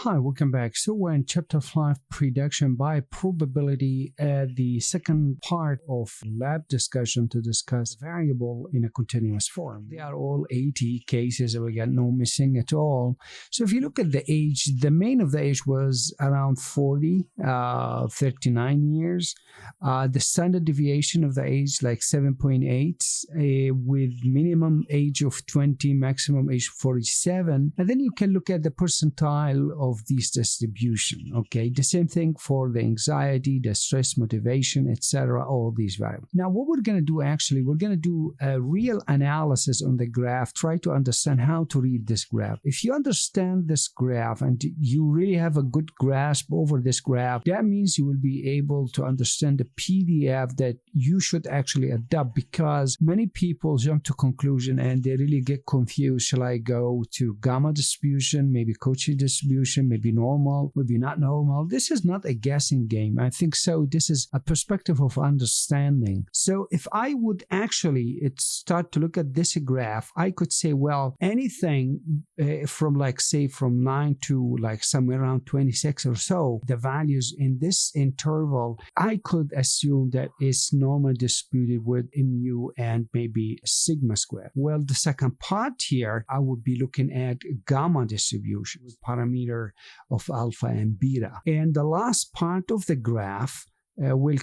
Hi, welcome back. So we're in chapter 5, prediction by probability, the second part of lab discussion to discuss variable in a continuous form. They are all 80 cases, and we got no missing at all. So if you look at the age, the mean of the age was around 40, 39 years. The standard deviation of the age like 7.8, with minimum age of 20, maximum age 47. And then you can look at the percentile of these distribution. Okay, the same thing for the anxiety, the stress, motivation, etc. All these variables. Now what we're going to do, actually, we're going to do a real analysis on the graph, try to understand how to read this graph. If you understand this graph and you really have a good grasp over this graph, that means you will be able to understand the PDF that you should actually adopt, because many people jump to conclusion and they really get confused. Shall I go to gamma distribution, maybe Cauchy distribution, maybe normal, maybe not normal? This is not a guessing game. I think so. This is a perspective of understanding. So if I would actually start to look at this graph, I could say, well, anything from like say from 9 to like somewhere around 26 or so, the values in this interval, I could assume that it's normally distributed with mu and maybe sigma squared. Well, the second part here, I would be looking at gamma distribution with parameter of alpha and beta. And the last part of the graph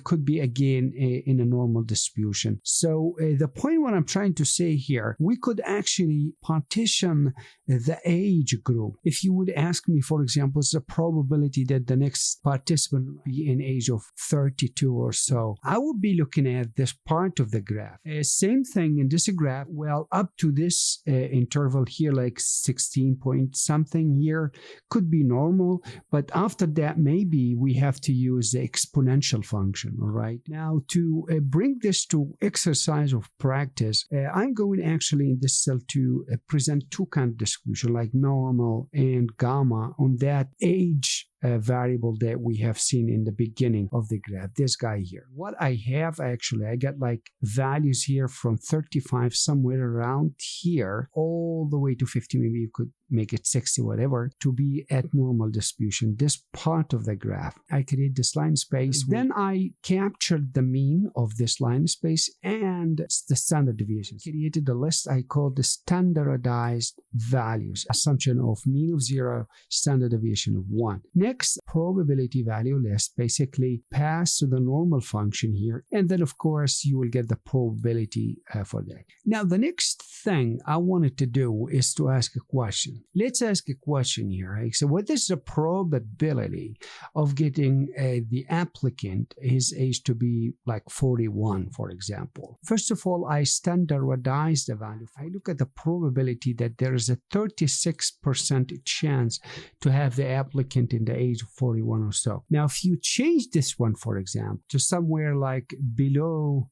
could be again in a normal distribution. So the point what I'm trying to say here, we could actually partition the age group. If you would ask me, for example, what's the probability that the next participant will be in age of 32 or so, I would be looking at this part of the graph. Same thing in this graph. Well, up to this interval here, like 16 point something here, could be normal, but after that maybe we have to use the exponential function. All right, now to bring this to exercise of practice, I'm going actually in this cell to present two kind of distribution, like normal and gamma, on that age variable that we have seen in the beginning of the graph, this guy here. What I have actually, I got like values here from 35 somewhere around here all the way to 50, maybe you could make it 60, whatever, to be at normal distribution. This part of the graph, I create this line space, then I captured the mean of this line space and the standard deviation. Created a list I called the standardized values, assumption of mean of 0, standard deviation of 1. Next, probability value list, basically pass to the normal function here, and then of course you will get the probability for that. Now the next thing I wanted to do is to ask a question. Let's ask a question here, right? So what is the probability of getting the applicant, his age to be like 41, for example? First of all, I standardize the value. If I look at the probability that there is a 36% chance to have the applicant in the age of 41 or so. Now, if you change this one, for example, to somewhere like below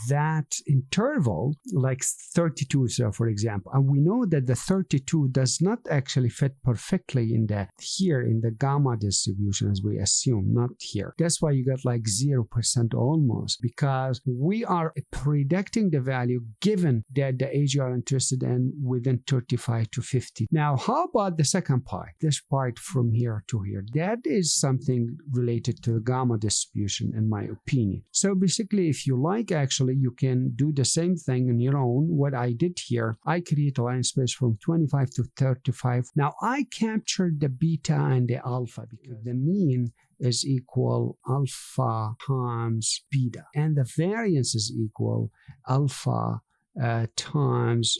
that interval, like 32, so for example, and we know that the 32 does not actually fit perfectly in the here in the gamma distribution as we assume, not here. That's why you got like 0% almost, because we are predicting the value given that the age you are interested in within 35 to 50. Now, how about the second part, this part from here to here? That is something related to the gamma distribution, in my opinion. So basically, if you like, actually, you can do the same thing on your own. What I did here, I create a line space from 25 to 35. Now, I captured the beta and the alpha because the mean is equal alpha times beta, and the variance is equal alpha times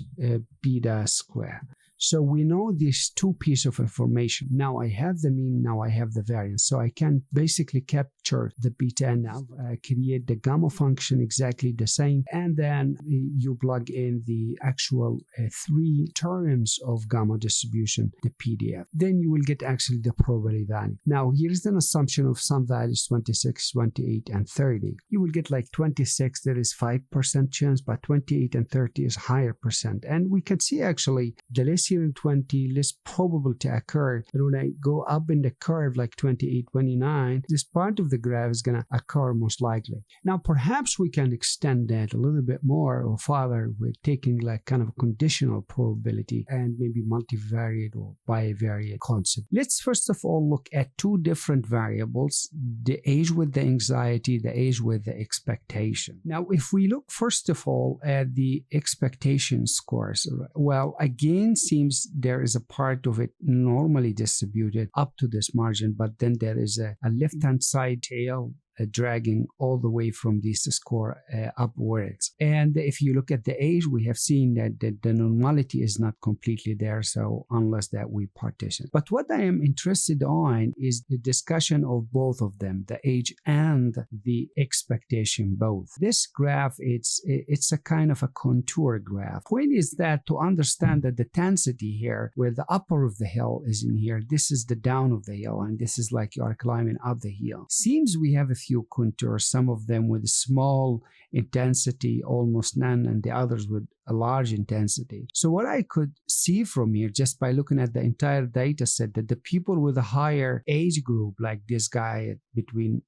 beta squared. So we know these two pieces of information. Now I have the mean, now I have the variance. So I can basically capture the beta and now create the gamma function exactly the same. And then you plug in the actual 3 terms of gamma distribution, the PDF. Then you will get actually the probability value. Now here's an assumption of some values, 26, 28, and 30. You will get like 26, there is 5% chance, but 28 and 30 is higher percent. And we can see actually the less here in 20, less probable to occur. And when I go up in the curve like 28, 29, this part of the graph is going to occur most likely. Now, perhaps we can extend that a little bit more or further with taking like kind of a conditional probability and maybe multivariate or bivariate concept. Let's first of all look at two different variables, the age with the anxiety, the age with the expectation. Now, if we look first of all at the expectation scores, well, again, seems there is a part of it normally distributed up to this margin, but then there is a left-hand side tail dragging all the way from this score upwards. And if you look at the age, we have seen that the normality is not completely there, so unless that we partition. But what I am interested on is the discussion of both of them, the age and the expectation both. This graph, it's a kind of a contour graph. Point is that to understand that the density here, where the upper of the hill is in here, this is the down of the hill, and this is like you are climbing up the hill. Seems we have a few contours, some of them with small intensity, almost none, and the others with a large intensity. So what I could see from here, just by looking at the entire data set, that the people with a higher age group, like this guy between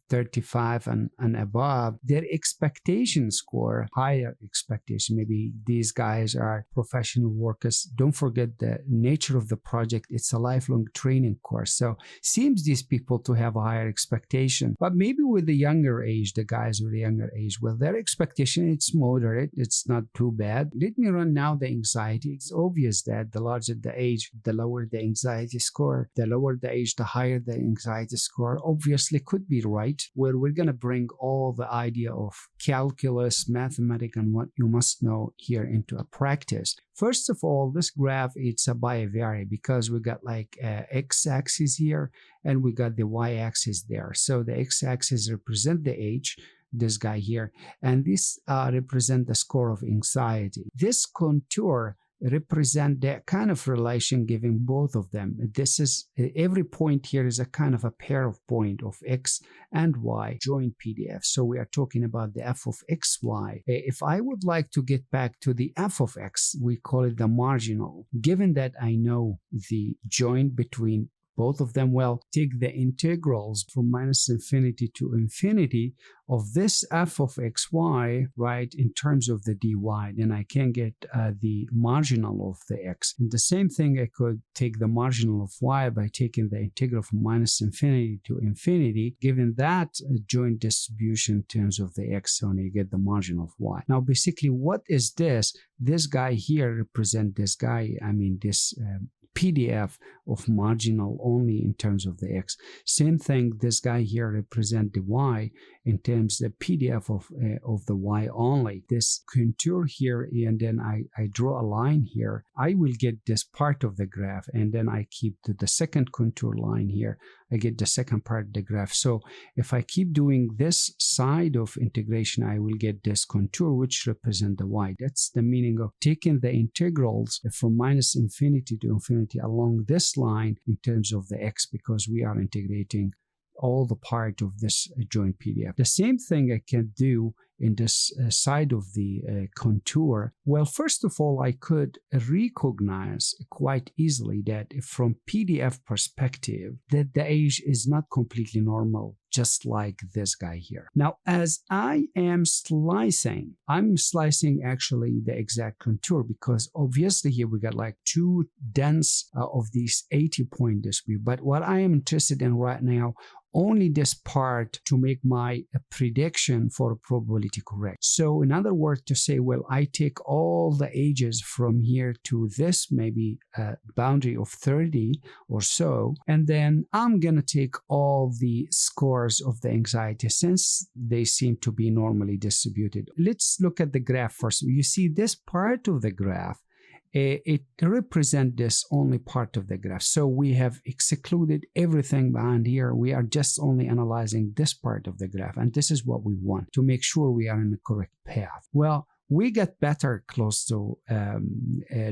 35 and above, their expectation score, higher expectation, maybe these guys are professional workers. Don't forget the nature of the project. It's a lifelong training course. So seems these people to have a higher expectation. But maybe with the younger age, the guys with the younger age, well, their expectation, it's moderate. It's not too bad. Let me run now the anxiety. It's obvious that the larger the age, the lower the anxiety score. The lower the age, the higher the anxiety score. Obviously could be right, where we're going to bring all the idea of calculus, mathematics, and what you must know here into a practice. First of all, this graph, it's a bivariate because we got like x-axis here and we got the y-axis there. So the x-axis represent the age, this guy here, and this represent the score of anxiety. This contour represent that kind of relation giving both of them. This is every point here is a kind of a pair of point of x and y joint PDF. So we are talking about the f of xy. If I would like to get back to the f of x, we call it the marginal. Given that I know the joint between both of them, well, take the integrals from minus infinity to infinity of this f of xy, right, in terms of the dy, then I can get the marginal of the x. And the same thing, I could take the marginal of y by taking the integral from minus infinity to infinity. Given that joint distribution in terms of the x, so you get the marginal of y. Now, basically, what is this? This guy here represent this guy, I mean, this PDF of marginal only in terms of the x. Same thing, this guy here represent the y in terms of the PDF of the y only. This contour here, and then I draw a line here, I will get this part of the graph, and then I keep the second contour line here, I get the second part of the graph. So if I keep doing this side of integration, I will get this contour which represent the y. That's the meaning of taking the integrals from minus infinity to infinity along this line in terms of the x, because we are integrating all the part of this joint PDF. The same thing I can do in this side of the contour. Well, first of all, I could recognize quite easily that from PDF perspective, that the age is not completely normal, just like this guy here. Now, as I am slicing, I'm slicing actually the exact contour, because obviously here we got like too dense of these 80-point dispute. But what I am interested in right now, only this part to make my prediction for probability correct. So in other words, to say, well, I take all the ages from here to this maybe boundary of 30 or so, and then I'm gonna take all the scores of the anxiety since they seem to be normally distributed. Let's look at the graph first. You see this part of the graph, it represents this only part of the graph. So we have excluded everything behind here. We are just only analyzing this part of the graph. And this is what we want to make sure we are in the correct path. Well, we get better close to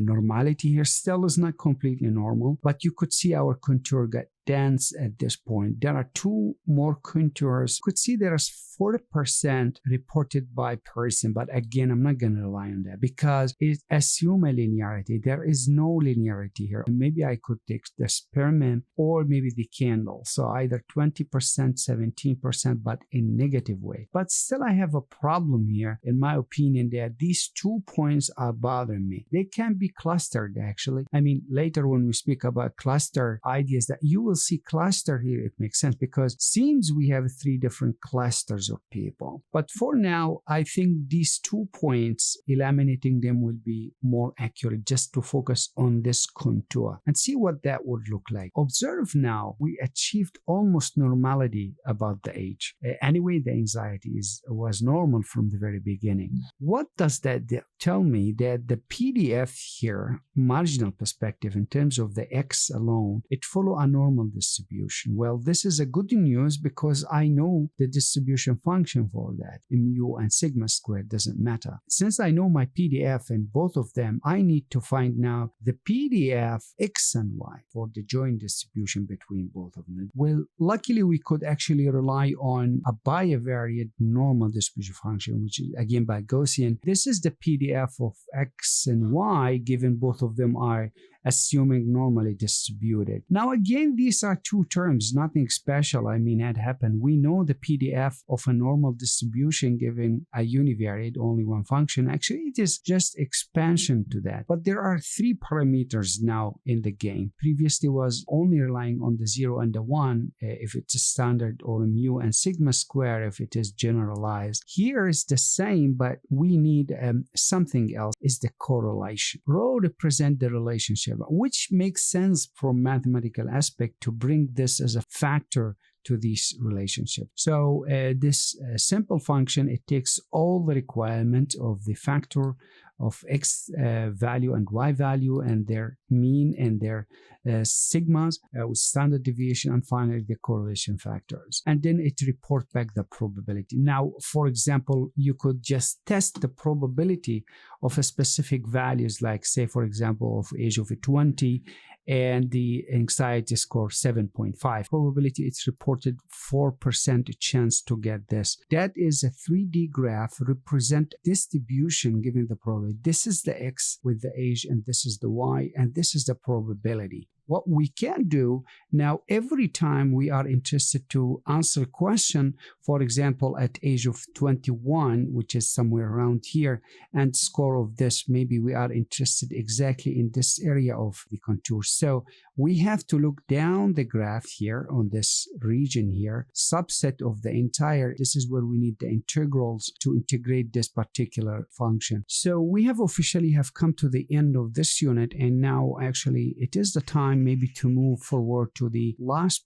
normality here. Still is not completely normal, but you could see our contour got dense at this point. There are two more contours. You could see there's 40% reported by person, but again, I'm not going to rely on that because it assumes a linearity. There is no linearity here. Maybe I could take the spearmint or maybe the candle. So either 20%, 17%, but in negative way. But still, I have a problem here, in my opinion, that these 2 points are bothering me. They can be clustered, actually. I mean, later when we speak about cluster ideas, that you will see cluster here, it makes sense because it seems we have 3 different clusters of people. But for now, I think these 2 points, eliminating them will be more accurate, just to focus on this contour and see what that would look like. Observe now, we achieved almost normality about the age. Anyway, the anxiety was normal from the very beginning. What does that tell me? That the PDF here, marginal perspective in terms of the X alone, it follow a normal distribution. Well, this is a good news because I know the distribution function for that. Mu and sigma squared doesn't matter. Since I know my PDF in both of them, I need to find now the PDF X and Y for the joint distribution between both of them. Well, luckily we could actually rely on a bivariate normal distribution function, which is again by Gaussian. This is the PDF of X and Y, given both of them are assuming normally distributed. Now again, these are 2 terms, nothing special. I mean, had happened. We know the PDF of a normal distribution given a univariate, only one function. Actually, it is just expansion to that. But there are 3 parameters now in the game. Previously was only relying on the 0 and the 1 if it's a standard, or mu and sigma square if it is generalized. Here is the same, but we need something else, is the correlation. Rho represent the relationship, which makes sense from mathematical aspect to bring this as a factor to this relationship. So this simple function, it takes all the requirement of the factor of X value and Y value and their mean and their sigmas with standard deviation, and finally the correlation factors. And then it reports back the probability. Now, for example, you could just test the probability of a specific values, like say, for example, of age of 20 and the anxiety score 7.5. Probability, it's reported 4% chance to get this. That is a 3D graph, represent distribution given the probability. This is the X with the age, and this is the Y, and this is the probability. What we can do now, every time we are interested to answer a question, for example, at age of 21, which is somewhere around here, and score of this, maybe we are interested exactly in this area of the contour. So we have to look down the graph here on this region here, subset of the entire. This is where we need the integrals to integrate this particular function. So we have officially come to the end of this unit, and now actually it is the time maybe to move forward to the last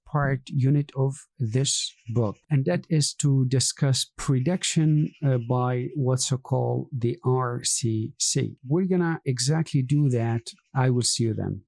unit of this book, and that is to discuss prediction by what's called the RCC. We're gonna exactly do that. I will see you then.